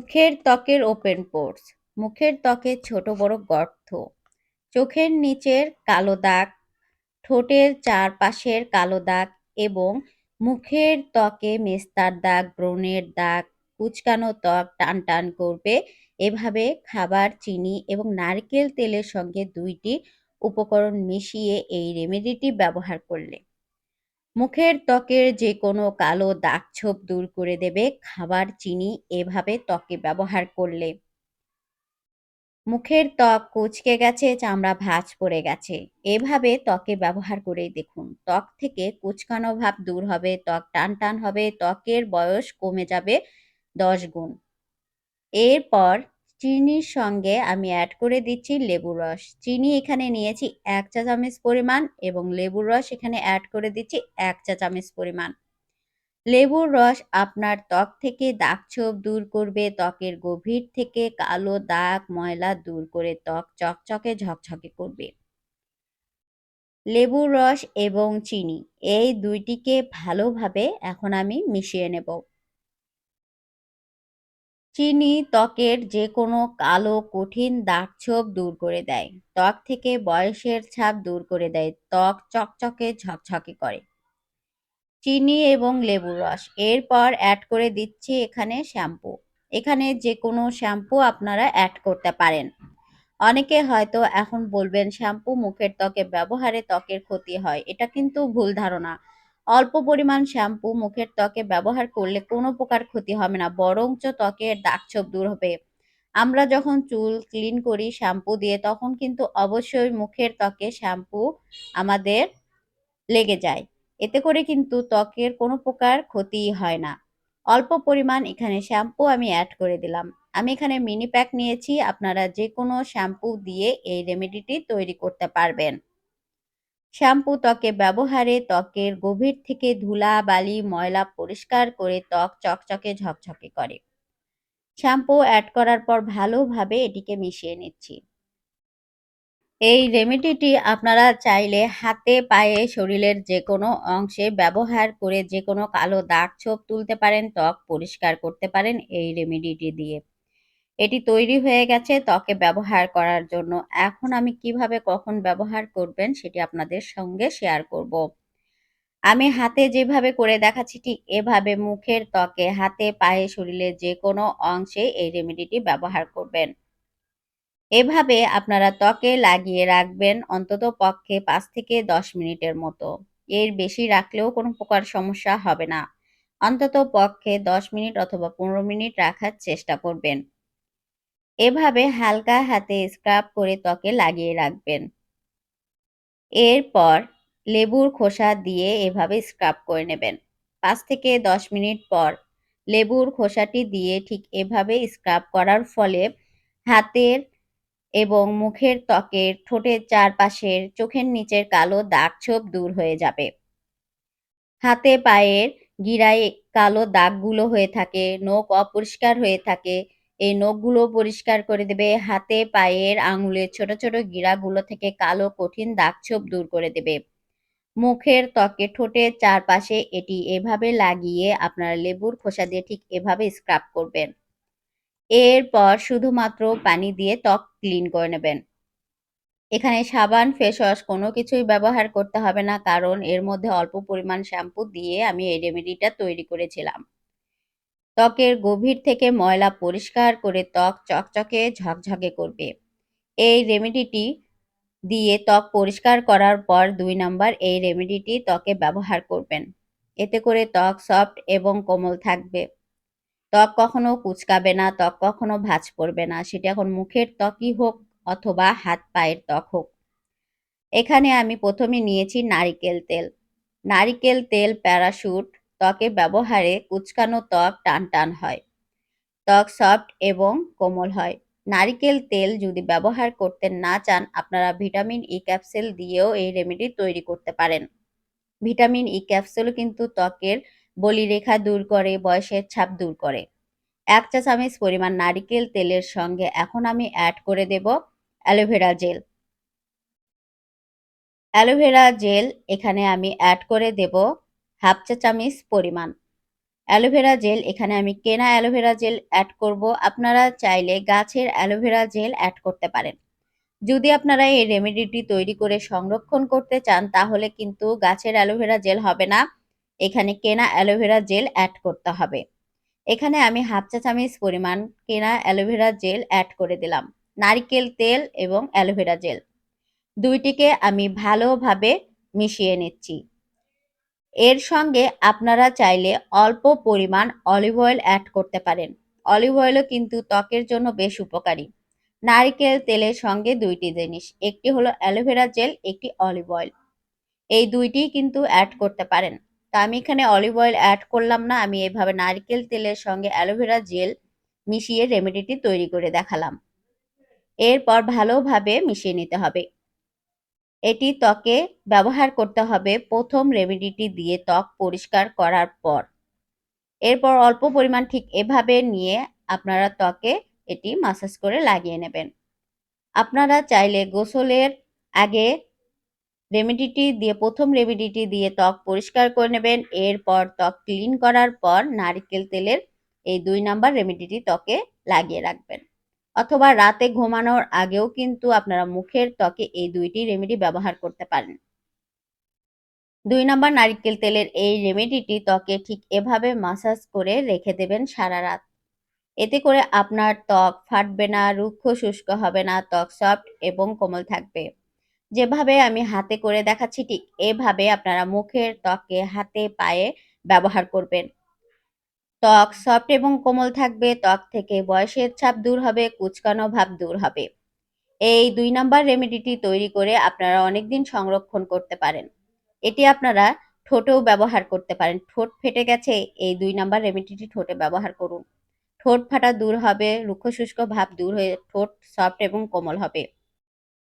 মুখের ত্বকের ওপেন পোরস, মুখের ত্বকে ছোট বড় গর্ত, চোখের নিচের কালো দাগ, ঠোঁটের চারপাশের কালো দাগ এবং মুখের ত্বকে মেস্তার দাগ, ব্রণের দাগ, কুঁচকানো ত্বক টান টান করবে। এভাবে খাবার, চিনি এবং নারকেল তেলের সঙ্গে ২টি উপকরণ মিশিয়ে এই রেমেডিটি ব্যবহার করলে মুখের ত্বকের যে কোনো কালো দাগ-ছোপ দূর করে দেবে। খাবার, চিনি এভাবে ত্বকে ব্যবহার করলে। মুখের ত্বক কুঁচকে গেছে, চামড়া ভাঁজ পড়ে গেছে, এভাবে ত্বকে ব্যবহার করেই দেখুন। ত্বক থেকে কুঁচকানো ভাব দূর হবে, ত্বক টান টান হবে, ত্বকের বয়স কমে যাবে ১০ গুণ। এরপর চিনির সঙ্গে আমি অ্যাড করে দিচ্ছি লেবুর রস। চিনি এখানে নিয়েছি ১ চা চামচ পরিমাণ এবং লেবুর রস এখানে অ্যাড করে দিচ্ছি ১ চা চামচ পরিমাণ। লেবুর রস আপনার ত্বক থেকে দাগ-ছোপ দূর করবে, ত্বকের গভীর থেকে কালো দাগ, ময়লা দূর করে ত্বক চকচকে ঝকঝকে করবে। লেবুর রস এবং চিনি এই ২টিকে ভালোভাবে এখন আমি মিশিয়ে নেব। চিনি ত্বকের যে কোনো কালো কঠিন দাগ-ছোপ দূর করে দেয়। ত্বক থেকে বয়সের ছাপ দূর করে দেয়। ত্বক চকচকে ঝকঝকে করে। চিনি এবং লেবুর রস। এরপর অ্যাড করে দিচ্ছি এখানে শ্যাম্পু। এখানে যে কোনো শ্যাম্পু আপনারা অ্যাড করতে পারেন। অনেকে হয়তো এখন বলবেন শ্যাম্পু মুখের ত্বকে ব্যবহারে ত্বকের ক্ষতি হয়। এটা কিন্তু ভুল ধারণা। অল্প পরিমাণ শ্যাম্পু মুখের ত্বকে ব্যবহার করলে কোনো প্রকার ক্ষতি হবে না, বরঞ্চ ত্বকের দাগ-ছোপ দূর হবে। আমরা যখন চুল ক্লিন করি শ্যাম্পু দিয়ে তখন কিন্তু অবশ্যই মুখের ত্বকে শ্যাম্পু আমাদের লেগে যায়। এতে করে কিন্তু ত্বকের কোনো প্রকার ক্ষতিই হয় না। অল্প পরিমাণ এখানে শ্যাম্পু আমি অ্যাড করে দিলাম। আমি এখানে মিনি প্যাক নিয়েছি। আপনারা যেকোনো শ্যাম্পু দিয়ে এই রেমেডিটি তৈরি করতে পারবেন। শ্যাম্পু ত্বকে ব্যবহারে ত্বকের গভীর থেকে ধুলা, বালি, ময়লা পরিষ্কার করে ত্বক চকচকে ঝকঝকে করে। শ্যাম্পু অ্যাড করার পর ভালোভাবে এটিকে মিশিয়ে নিচ্ছি। এই রেমেডিটি আপনারা চাইলে হাতে, পায়ে, শরীরের যেকোনো অংশে ব্যবহার করে যেকোনো কালো দাগ-ছোপ তুলতে পারেন, ত্বক পরিষ্কার করতে পারেন এই রেমেডিটি দিয়ে। এটি তৈরি হয়ে গেছে ত্বকে ব্যবহার করার জন্য। এখন আমি কিভাবে কখন ব্যবহার করবেন সেটি আপনাদের সঙ্গে শেয়ার করব। আমি হাতে যেভাবে করে দেখাচ্ছি ঠিক এভাবে মুখের ত্বকে, হাতে, পায়ে, শরীরের যেকোনো অংশে এই রেমেডিটি ব্যবহার করবেন। এভাবে আপনারা ত্বকে লাগিয়ে রাখবেন অন্তত পক্ষে ৫ থেকে ১০ মিনিটের মতো। এর বেশি রাখলেও কোনো প্রকার সমস্যা হবে না। অন্তত পক্ষে ১০ মিনিট অথবা ১৫ মিনিট রাখার চেষ্টা করবেন। এভাবে হালকা হাতে স্ক্রাব করে ত্বকে লাগিয়ে রাখবেন। এরপর লেবুর খোসা দিয়ে এভাবে স্ক্রাব করে নেবেন। ৫ থেকে ১০ মিনিট পর লেবুর খোসাটি দিয়ে ঠিক এভাবে স্ক্রাব করার ফলে হাতের এবং মুখের ত্বকের, ঠোঁটের চারপাশের, চোখের নিচের কালো দাগ-ছোপ দূর হয়ে যাবে। হাতে পায়ের গিরায় কালো দাগগুলো হয়ে থাকে, নখ অপরিষ্কার হয়ে থাকে, এই নখগুলো পরিষ্কার করে দেবে। হাতে পায়ের আঙুলের ছোট ছোট গিরাগুলো থেকে কালো কঠিন দাগ-ছোপ দূর করে দেবে। মুখের ত্বকে, ঠোঁটের চারপাশে এটি এভাবে লাগিয়ে আপনারা লেবুর খোসা দিয়ে ঠিক এভাবে স্ক্রাব করবেন। এরপর শুধুমাত্র পানি দিয়ে ত্বক ক্লিন করে নেবেন। এখানে সাবান, ফেস ওয়াশ কোনো কিছুই ব্যবহার করতে হবে না, কারণ এর মধ্যে অল্প পরিমাণ শ্যাম্পু দিয়ে আমি এই রেমেডিটা তৈরি করেছিলাম। ত্বকের গভীর থেকে ময়লা পরিষ্কার করে ত্বক চকচকে ঝকঝকে করবে। এই রেমেডিটি দিয়ে ত্বক পরিষ্কার করার পর ২ নাম্বার এই রেমেডিটি ত্বকে ব্যবহার করবেন। এতে করে ত্বক সফট এবং কোমল থাকবে। ত্বক কখনো কুঁচকাবে না, ত্বক কখনো ভাঁজ পড়বে না। সেটা এখন মুখের ত্বকই হোক অথবা হাত পায়ের ত্বক হোক। এখানে আমি প্রথমে নিয়েছি নারিকেল তেল। নারিকেল তেল প্যারাশুট ত্বকে ব্যবহারে কুঁচকানো ত্বক টান টান হয়, ত্বক সফট এবং কোমল হয়। নারিকেল তেল যদি ব্যবহার করতে না চান আপনারা ভিটামিন ই ক্যাপসুল দিয়েও এই রেমেডি তৈরি করতে পারেন। ভিটামিন ই ক্যাপসুলও কিন্তু ত্বকের বলিরেখা দূর করে, বয়সের ছাপ দূর করে। ১ চা চামচ পরিমাণ নারিকেল তেলের সঙ্গে এখন আমি অ্যাড করে দেব অ্যালোভেরা জেল। অ্যালোভেরা জেল এখানে আমি অ্যাড করে দেব ১/২ চা চামচ পরিমাণ। অ্যালোভেরা জেল, এখানে আমি কেনা অ্যালোভেরা জেল অ্যাড করব। আপনারা চাইলে গাছের অ্যালোভেরা জেল অ্যাড করতে পারেন। যদি আপনারা এই রেমেডিটি তৈরি করে সংরক্ষণ করতে চান তাহলে কিন্তু গাছের অ্যালোভেরা জেল হবে না, এখানে কেনা অ্যালোভেরা জেল অ্যাড করতে হবে। এখানে আমি হাফ চা চামচ পরিমাণ কেনা অ্যালোভেরা জেল অ্যাড করে দিলাম। নারকেল তেল এবং অ্যালোভেরা জেল দুইটিকে আমি ভালোভাবে মিশিয়ে নিচ্ছি। এর সঙ্গে আপনারা চাইলে অল্প পরিমাণ অলিভ অয়েল অ্যাড করতে পারেন। অলিভ অয়েলও কিন্তু ত্বকের জন্য বেশ উপকারী। নারকেল তেলের সঙ্গে দুইটি জিনিস, একটি হলো অ্যালোভেরা জেল, একটি অলিভ অয়েল, এই দুইটি কিন্তু অ্যাড করতে পারেন। তো আমি এখানে অলিভ অয়েল অ্যাড করলাম না, আমি এভাবে নারকেল তেলের সঙ্গে অ্যালোভেরা জেল মিশিয়ে রেমেডিটি তৈরি করে দেখালাম। এরপর ভালোভাবে মিশিয়ে নিতে হবে। এটি ত্বকে ব্যবহার করতে হবে প্রথম রেমেডিটি দিয়ে ত্বক পরিষ্কার করার পর। এরপর অল্প পরিমাণ ঠিক এভাবে নিয়ে আপনারা ত্বকে এটি মাসাজ করে লাগিয়ে নেবেন। আপনারা চাইলে গোসলের আগে প্রথম রেমেডিটি দিয়ে ত্বক পরিষ্কার করে নেবেন। এরপর ত্বক ক্লিন করার পর নারকেল তেলের এই ২ নাম্বার রেমেডিটি ত্বকে লাগিয়ে রাখবেন। অথবা রাতে ঘুমানোর আগেও কিন্তু আপনারা মুখের ত্বকে এই ২টি রেমেডি ব্যবহার করতে পারেন। ২ নাম্বার নারকেল তেলের এই রেমেডিটি ত্বকে ঠিক এভাবে মাসাজ করে রেখে দেবেন সারা রাত। এতে করে আপনার ত্বক ফাটবে না, রুক্ষ শুষ্ক হবে না, ত্বক সফট এবং কোমল থাকবে। যেভাবে আমি হাতে করে দেখাচ্ছি ঠিক এভাবে আপনারা মুখের ত্বকে হাতে পায়ে ব্যবহার করবেন। ত্বক সফট এবং কোমল থাকবে, ত্বক থেকে বয়সের ছাপ দূর হবে, কুঁচকানো ভাব দূর হবে। এই ২ নাম্বার রেমেডিটি তৈরি করে আপনারা অনেকদিন সংরক্ষণ করতে পারেন। এটি আপনারা ঠোঁটেও ব্যবহার করতে পারেন। ঠোঁট ফেটে গেছে, এই ২ নাম্বার রেমেডিটি ঠোঁটে ব্যবহার করুন। ঠোঁট ফাটা দূর হবে, রুক্ষ শুষ্ক ভাব দূর হয়ে ঠোঁট সফট এবং কোমল হবে।